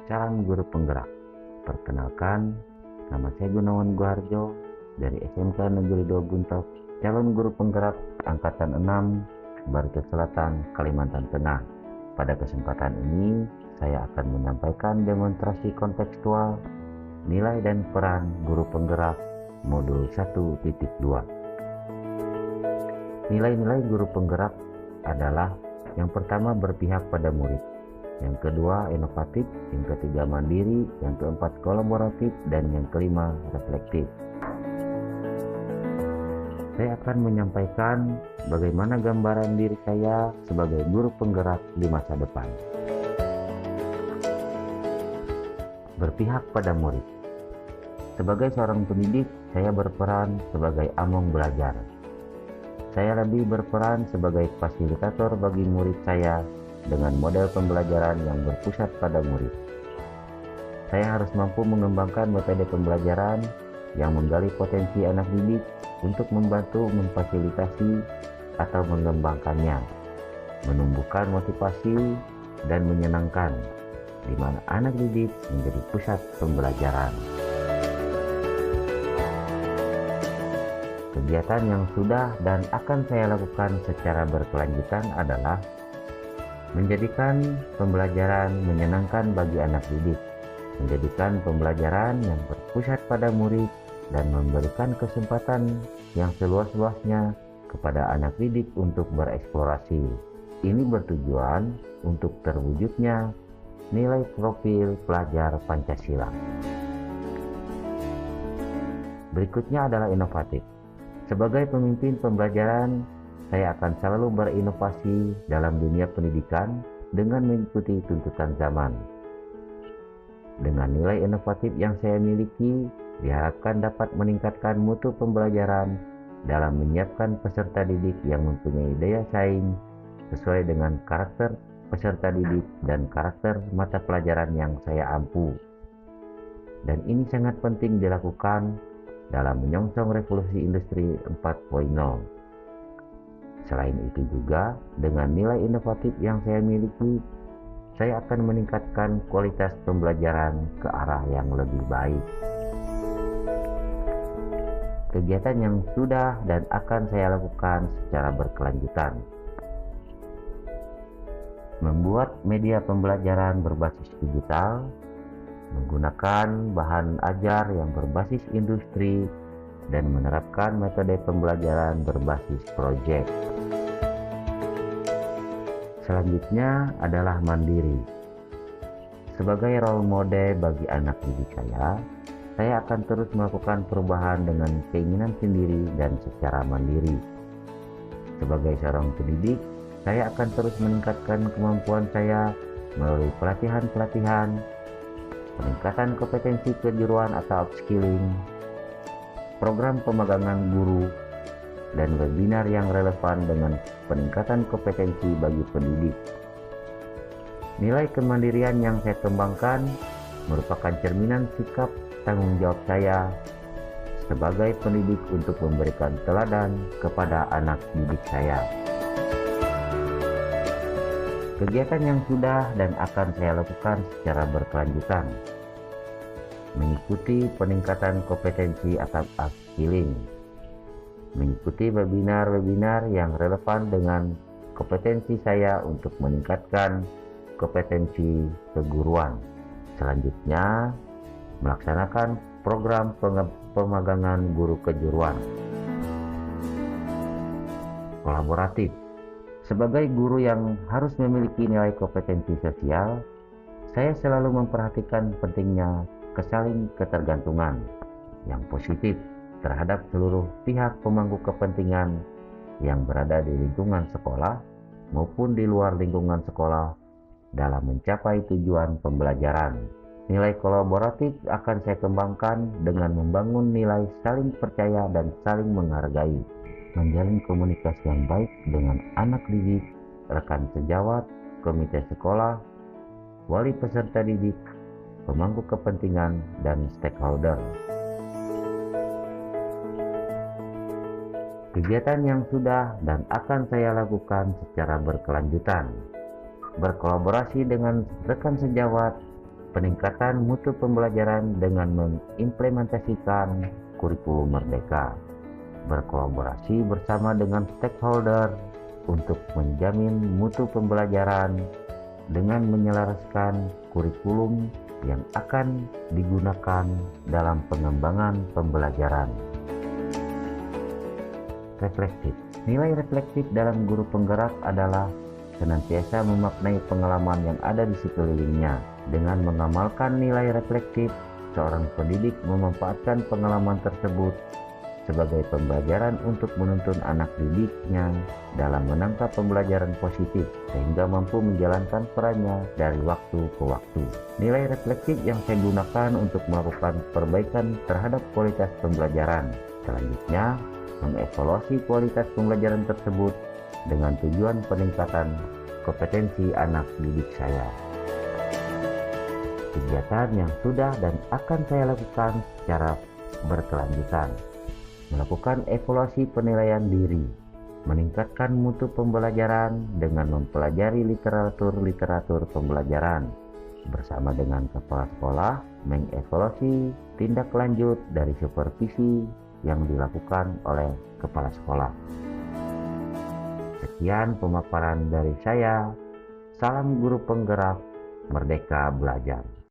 Salam Guru Penggerak. Perkenalkan, nama saya Gunawan Guharjo dari SMK Negeri 2 Buntok, calon guru penggerak Angkatan 6, Barito Selatan, Kalimantan Tengah. Pada kesempatan ini, saya akan menyampaikan demonstrasi kontekstual nilai dan peran guru penggerak modul 1.2. Nilai-nilai guru penggerak adalah yang pertama berpihak pada murid, yang kedua inovatif, yang ketiga mandiri, yang keempat kolaboratif, dan yang kelima reflektif. Saya akan menyampaikan bagaimana gambaran diri saya sebagai guru penggerak di masa depan. Berpihak pada murid. Sebagai seorang pendidik, saya berperan sebagai among belajar. Saya lebih berperan sebagai fasilitator bagi murid saya dengan model pembelajaran yang berpusat pada murid. Saya harus mampu mengembangkan metode pembelajaran yang menggali potensi anak didik untuk membantu memfasilitasi atau mengembangkannya, menumbuhkan motivasi dan menyenangkan, di mana anak didik menjadi pusat pembelajaran. Kegiatan yang sudah dan akan saya lakukan secara berkelanjutan adalah menjadikan pembelajaran menyenangkan bagi anak didik, menjadikan pembelajaran yang berpusat pada murid, dan memberikan kesempatan yang seluas-luasnya kepada anak didik untuk bereksplorasi. Ini bertujuan untuk terwujudnya nilai profil pelajar Pancasila. Berikutnya adalah inovatif. Sebagai pemimpin pembelajaran, saya akan selalu berinovasi dalam dunia pendidikan dengan mengikuti tuntutan zaman. Dengan nilai inovatif yang saya miliki, diharapkan dapat meningkatkan mutu pembelajaran dalam menyiapkan peserta didik yang mempunyai daya saing sesuai dengan karakter peserta didik dan karakter mata pelajaran yang saya ampu. Dan ini sangat penting dilakukan dalam menyongsong revolusi industri 4.0. Selain itu juga, dengan nilai inovatif yang saya miliki, saya akan meningkatkan kualitas pembelajaran ke arah yang lebih baik. Kegiatan yang sudah dan akan saya lakukan secara berkelanjutan. Membuat media pembelajaran berbasis digital, menggunakan bahan ajar yang berbasis industri, dan menerapkan metode pembelajaran berbasis proyek. Selanjutnya adalah mandiri. Sebagai role model bagi anak didik saya akan terus melakukan perubahan dengan keinginan sendiri dan secara mandiri. Sebagai seorang pendidik, saya akan terus meningkatkan kemampuan saya melalui pelatihan-pelatihan, peningkatan kompetensi kejuruan atau upskilling, program pemagangan guru, dan webinar yang relevan dengan peningkatan kompetensi bagi pendidik. Nilai kemandirian yang saya kembangkan merupakan cerminan sikap tanggung jawab saya sebagai pendidik untuk memberikan teladan kepada anak didik saya. Kegiatan yang sudah dan akan saya lakukan secara berkelanjutan. Mengikuti peningkatan kompetensi atau upskilling. Mengikuti webinar-webinar yang relevan dengan kompetensi saya untuk meningkatkan kompetensi keguruan. Selanjutnya, melaksanakan program pemagangan guru kejuruan. Kolaboratif. Sebagai guru yang harus memiliki nilai kompetensi sosial, saya selalu memperhatikan pentingnya kesaling ketergantungan yang positif terhadap seluruh pihak pemangku kepentingan yang berada di lingkungan sekolah maupun di luar lingkungan sekolah dalam mencapai tujuan pembelajaran. Nilai kolaboratif akan saya kembangkan dengan membangun nilai saling percaya dan saling menghargai, menjalin komunikasi yang baik dengan anak didik, rekan sejawat, komite sekolah, wali peserta didik, pemangku kepentingan, dan stakeholder. Kegiatan yang sudah dan akan saya lakukan secara berkelanjutan. Berkolaborasi dengan rekan sejawat, peningkatan mutu pembelajaran dengan mengimplementasikan kurikulum Merdeka, berkolaborasi bersama dengan stakeholder untuk menjamin mutu pembelajaran dengan menyelaraskan kurikulum yang akan digunakan dalam pengembangan pembelajaran. Reflektif. Nilai reflektif dalam guru penggerak adalah senantiasa memaknai pengalaman yang ada di sekelilingnya. Dengan mengamalkan nilai reflektif, seorang pendidik memanfaatkan pengalaman tersebut sebagai pembelajaran untuk menuntun anak didiknya dalam menangkap pembelajaran positif sehingga mampu menjalankan perannya dari waktu ke waktu. Nilai reflektif yang saya gunakan untuk melakukan perbaikan terhadap kualitas pembelajaran. Selanjutnya, mengevaluasi kualitas pembelajaran tersebut dengan tujuan peningkatan kompetensi anak didik saya. Kegiatan yang sudah dan akan saya lakukan secara berkelanjutan: melakukan evaluasi penilaian diri, meningkatkan mutu pembelajaran dengan mempelajari literatur pembelajaran, bersama dengan kepala sekolah mengevaluasi tindak lanjut dari supervisi yang dilakukan oleh kepala sekolah. Sekian pemaparan dari saya. Salam guru penggerak, merdeka belajar.